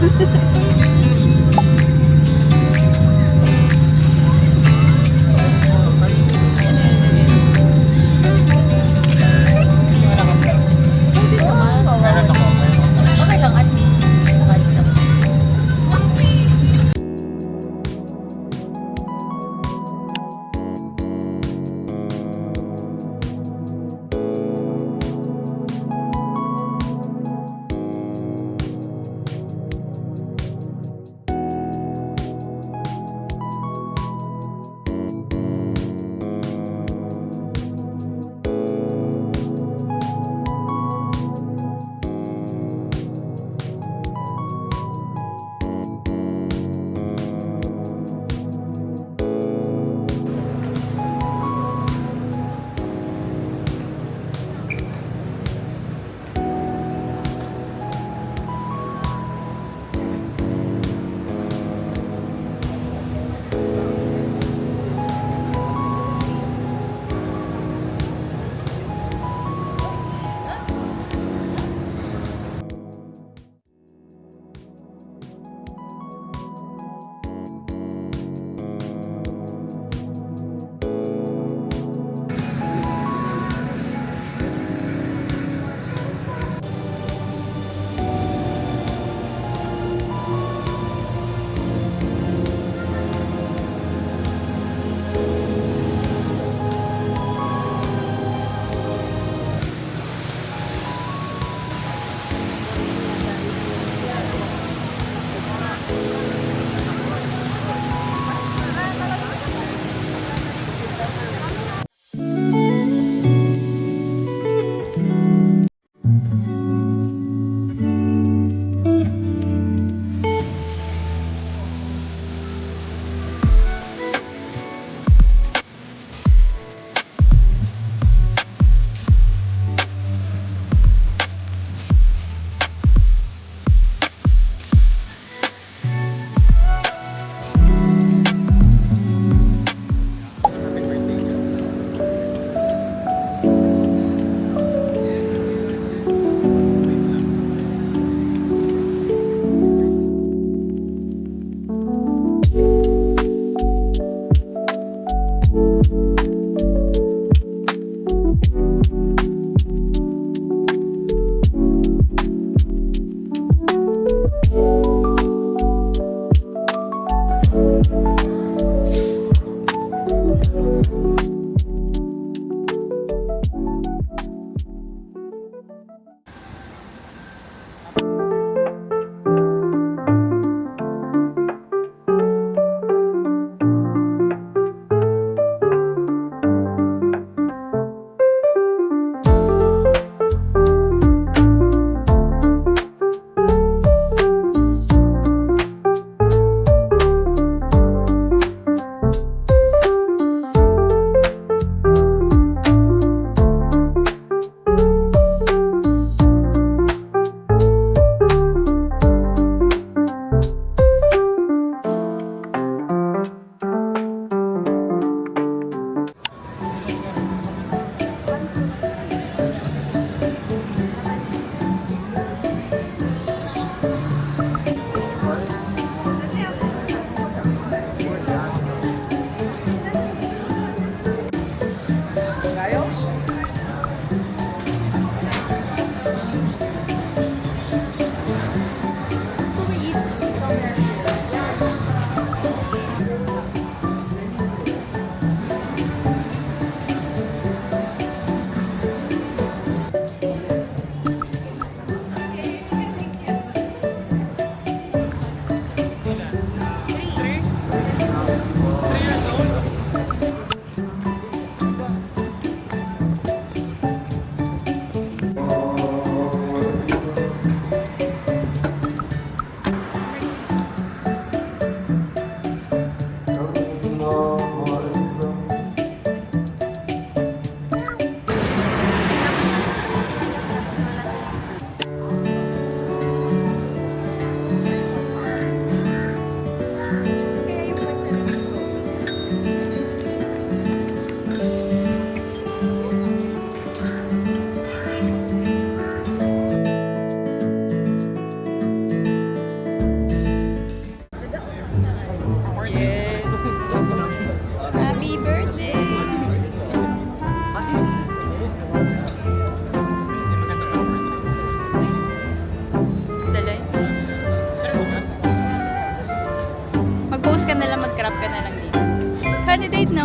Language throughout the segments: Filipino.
Okay lang, at least. Nakalis ako.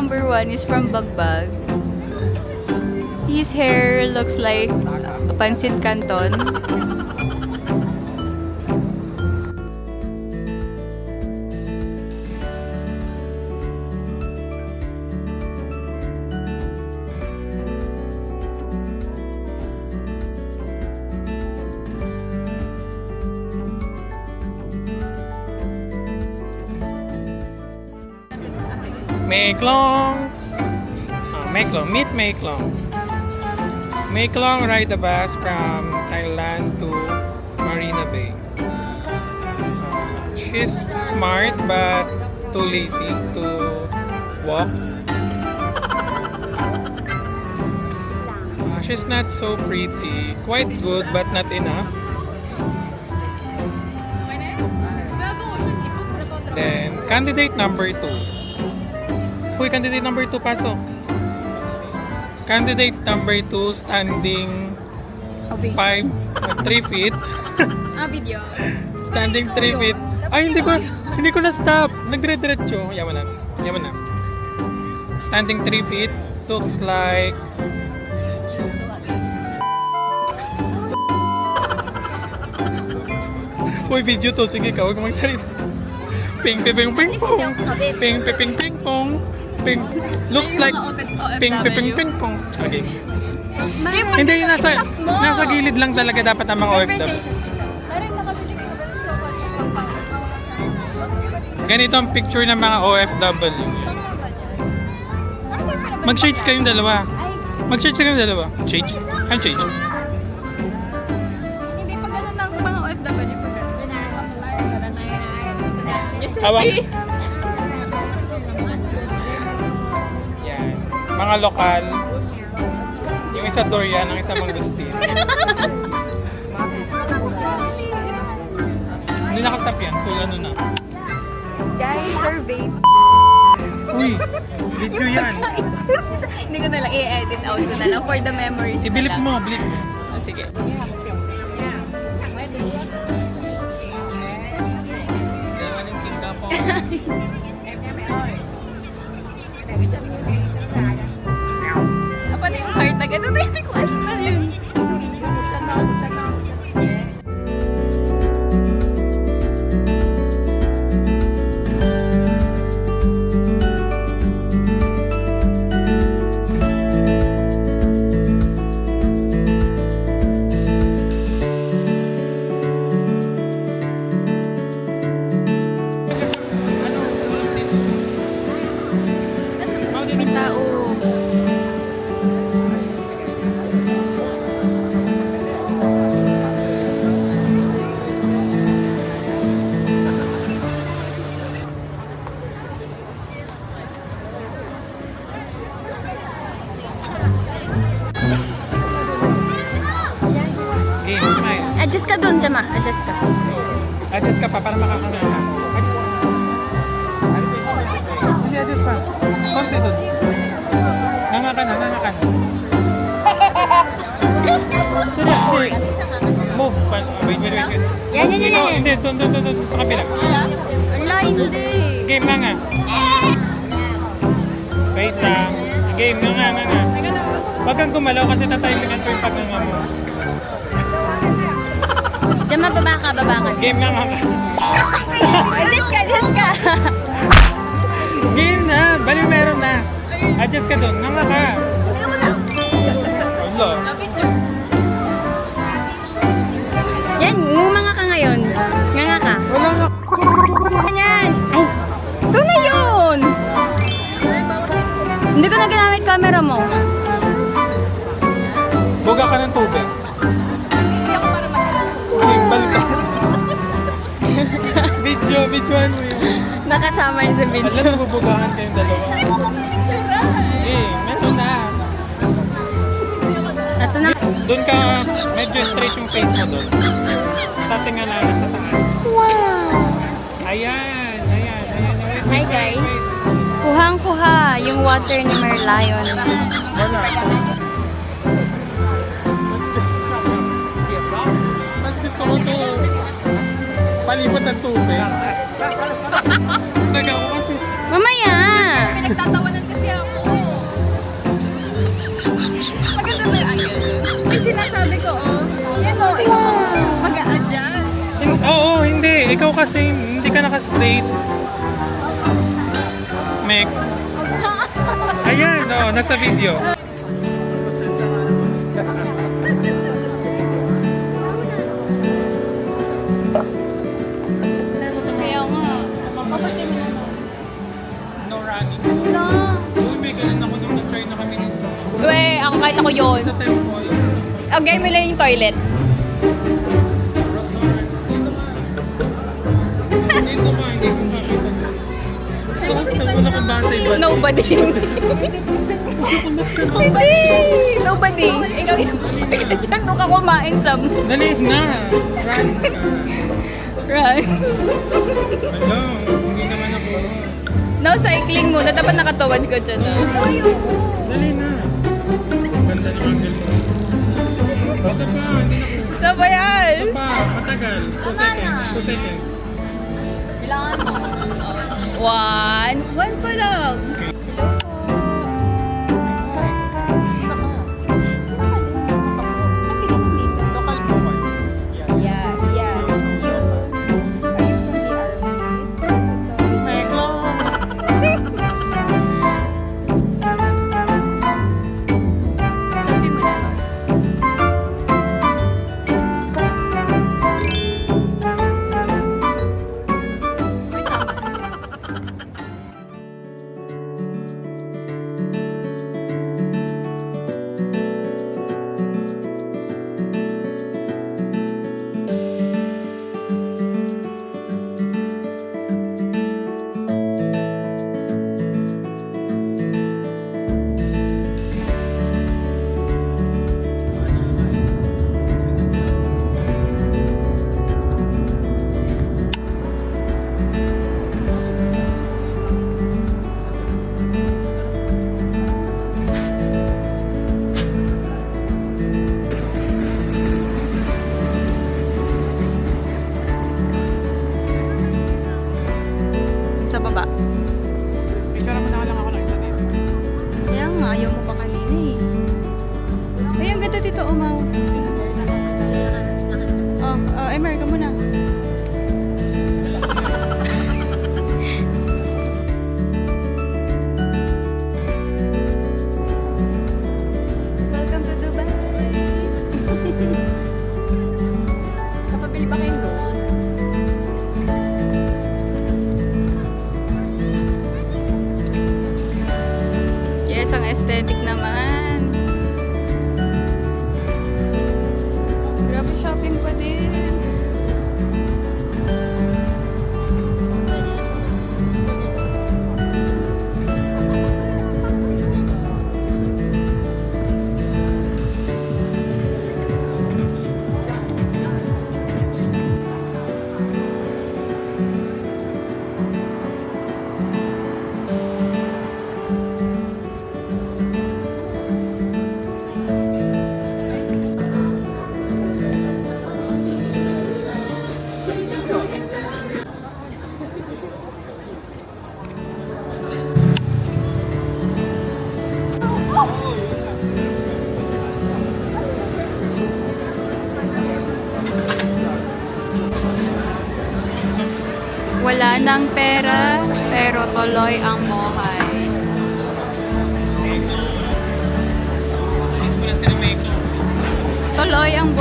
number 1 is from Bagbag. His hair looks like a pancit canton. Maeklong. Maeklong. Meet Maeklong. Maeklong ride the bus from Thailand to Marina Bay. She's smart but too lazy to walk. She's not so pretty. Quite good but not enough. Then, candidate number 2. Uy, candidate number 2, pasok. Candidate number 2, standing 3 feet. Video. Standing 3 feet. Ay, hindi ko na-stop. Nagre-diretso. Yaman na. Yaman na. Standing 3 feet. Looks like... Uy, video to. Sige ka, huwag mong salita. Ping, ping, ping, ping, pong. Ping, ping, ping, ping, pong. Ping. Looks like... Ping, ping, ping, ping, pong. Okay. Hindi, nasa gilid lang talaga dapat ang mga OFW. Ganito ang picture ng mga OFW. Mag-shades kayong dalawa. Mag-shades kayong dalawa. Shades? Ano shades? Hindi pag ano ng mga OFW pag Awang. Yan. Mga lokal. Yung isa Dorian, ang isa Mangustin. Hindi nakastop yan. Full ano na. Guys, survey. Uy! Video yan. Hindi ko na lang i-edit out ko na lang for the memories. Ibilip mo, bilip mo. Sige. Galing Singapore. Apa na yung heart agad? Ito hindi ko alam na yun. May tao. Game, smile. Adjust ka dun, Jama. Adjust ka. Adjust ka pa para makakamera ka. Adjust ka. Hindi, adjust pa. Konti dun. Nanga ka na, nanga ka na. Sige, sige. Move. Wait, wait, wait. Yan. Hindi, dun, sa kabila. Ala, hindi. Game na nga. Wait lang. Game na nga. Huwag kang gumalaw kasi tatimingan ko yung pagnganga mo. Jama, baba ka. Game na nga. Adjust ka. Game na. Bali meron na. Adjust ka dun. Nga ka. Wala. Yan, ngumanga ka ngayon. Nganga ka. Wala nga. Yan. Ay, ito na yun. Hindi ko na ginamit camera mo. Buga ka ng tubig. Game, balik ka. Videoan mo yun. Nakasama yun sa video. Alam mo, bubugahan kayong dalawa. Meron na. Ito na. Doon ka, medyo straight yung face mo doon. Sa tingala na sa taas. Wow! Ayan. Hi guys. Kuhang-kuha yung water ni Merlion. Wala. Mas gusto ko to palibot ng tubig. Nagawa kasi. Mamaya! Nagtatawanan kasi ako. kasi, hindi ka naka-straight. Mek. Ayan, oh, nasa video. Kaya nga. Kapatid mo naman. No running. Wala. Uy, may ganun ako nung nag-try na kami nito. Uwe, ako kahit ako yun. Sa temple. Okay, mo lang yung toilet. Dito ka, hindi ko makita. Tago na kung baka sa iba. Nobody. Hindi! Nobody. Ikaw yun. Ikaw dyan, doon ka kumain sa... Dali na! Run ka. Right. Hello, hindi naman ako. No, cycling muna. Dapat nakatawad ka dyan. Dali na. Ganda naman ganito. Isa pa, hindi na ko. Sa ba yan? Isa pa, matagal. 2 seconds. 2 seconds. Kailangan mo. One. One pa lang. Okay. Local po ba? Yeah, yeah. Meklo! Sabi mo na. May tama. Sa baba. Picture mo na lang ako ng isa dito. Kaya nga, ayaw mo pa kanina eh. Ay, ang ganda dito, Umaw. Oh, Emer, ka muna. Welcome to Dubai. Kapabili ba kayong doon? Yes, ang aesthetic naman. Grabe shopping pa din. Wala nang pera, pero tuloy ang buhay. Meklo. Ayos mo na sila Meklo. Tuloy ang